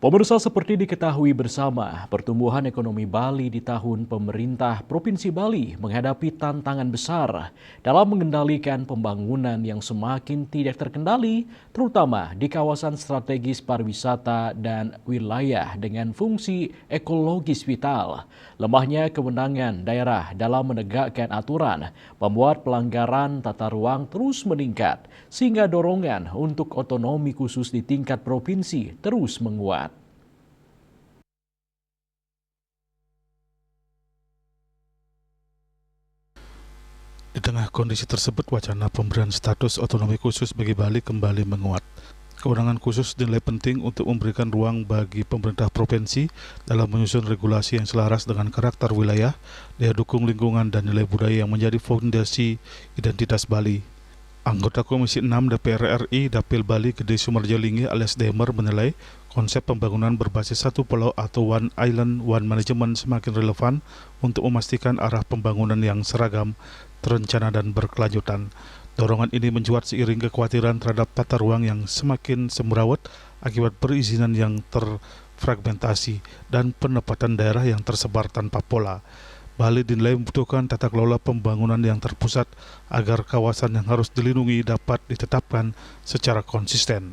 Pemirsa, seperti diketahui bersama, pertumbuhan ekonomi Bali di tahun pemerintah Provinsi Bali menghadapi tantangan besar dalam mengendalikan pembangunan yang semakin tidak terkendali, terutama di kawasan strategis pariwisata dan wilayah dengan fungsi ekologis vital. Lemahnya kewenangan daerah dalam menegakkan aturan membuat pelanggaran tata ruang terus meningkat, sehingga dorongan untuk otonomi khusus di tingkat provinsi terus menguat. Di tengah kondisi tersebut, wacana pemberian status otonomi khusus bagi Bali kembali menguat. Kewenangan khusus dinilai penting untuk memberikan ruang bagi pemerintah provinsi dalam menyusun regulasi yang selaras dengan karakter wilayah, daya dukung lingkungan, dan nilai budaya yang menjadi fondasi identitas Bali. Anggota Komisi 6 DPR RI Dapil Bali Gede Sumarjolingi alias Demer menilai konsep pembangunan berbasis satu pulau atau One Island One Management semakin relevan untuk memastikan arah pembangunan yang seragam, terencana, dan berkelanjutan. Dorongan ini mencuat seiring kekhawatiran terhadap tata ruang yang semakin semrawut akibat perizinan yang terfragmentasi dan penempatan daerah yang tersebar tanpa pola. Bali dinilai membutuhkan tata kelola pembangunan yang terpusat agar kawasan yang harus dilindungi dapat ditetapkan secara konsisten.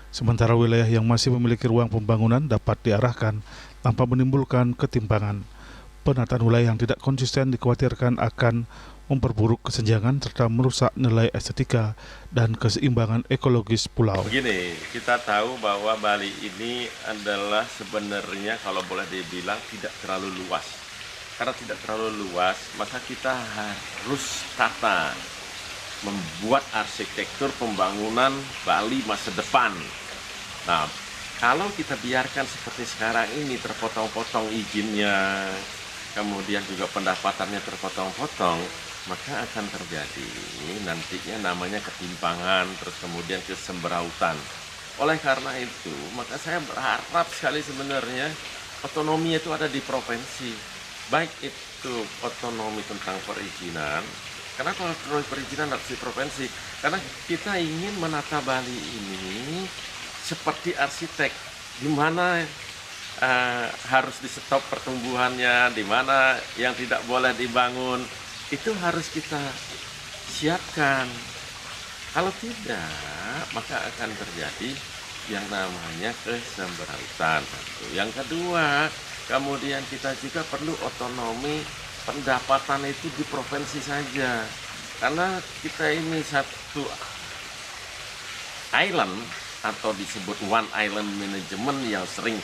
Sementara wilayah yang masih memiliki ruang pembangunan dapat diarahkan tanpa menimbulkan ketimpangan. Penataan wilayah yang tidak konsisten dikhawatirkan akan memperburuk kesenjangan serta merusak nilai estetika dan keseimbangan ekologis pulau. Begini, kita tahu bahwa Bali ini adalah sebenarnya kalau boleh dibilang tidak terlalu luas. Karena tidak terlalu luas, maka kita harus tata, membuat arsitektur pembangunan Bali masa depan. Nah, kalau kita biarkan seperti sekarang ini terpotong-potong izinnya, kemudian juga pendapatannya terpotong-potong, maka akan terjadi nantinya namanya ketimpangan, terus kemudian kesemberautan. Oleh karena itu, maka saya berharap sekali sebenarnya otonomi itu ada di provinsi. Baik itu otonomi tentang perizinan, karena kalau perizinan harus di provinsi, karena kita ingin menata Bali ini seperti arsitek, di mana harus di stop pertumbuhannya, di mana yang tidak boleh dibangun, itu harus kita siapkan. Kalau tidak, maka akan terjadi yang namanya kesemberautan. Yang kedua, kemudian kita juga perlu otonomi pendapatan itu di provinsi saja. Karena kita ini satu island atau disebut One Island Management yang sering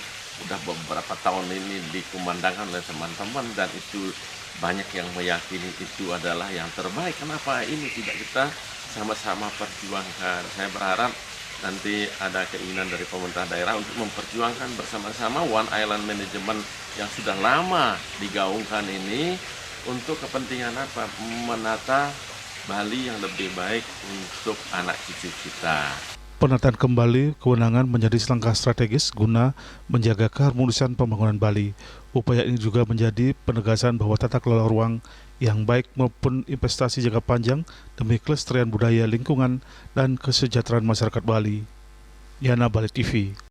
udah beberapa tahun ini dikumandangkan oleh teman-teman, dan itu banyak yang meyakini itu adalah yang terbaik. Kenapa ini tidak kita sama-sama perjuangkan? Saya berharap nanti ada keinginan dari pemerintah daerah untuk memperjuangkan bersama-sama One Island Management yang sudah lama digaungkan ini untuk kepentingan apa? Menata Bali yang lebih baik untuk anak cucu kita. Penataan kembali kewenangan menjadi langkah strategis guna menjaga keharmonisan pembangunan Bali. Upaya ini juga menjadi penegasan bahwa tata kelola ruang yang baik maupun investasi jangka panjang demi kelestarian budaya, lingkungan, dan kesejahteraan masyarakat Bali. Yana Bali TV.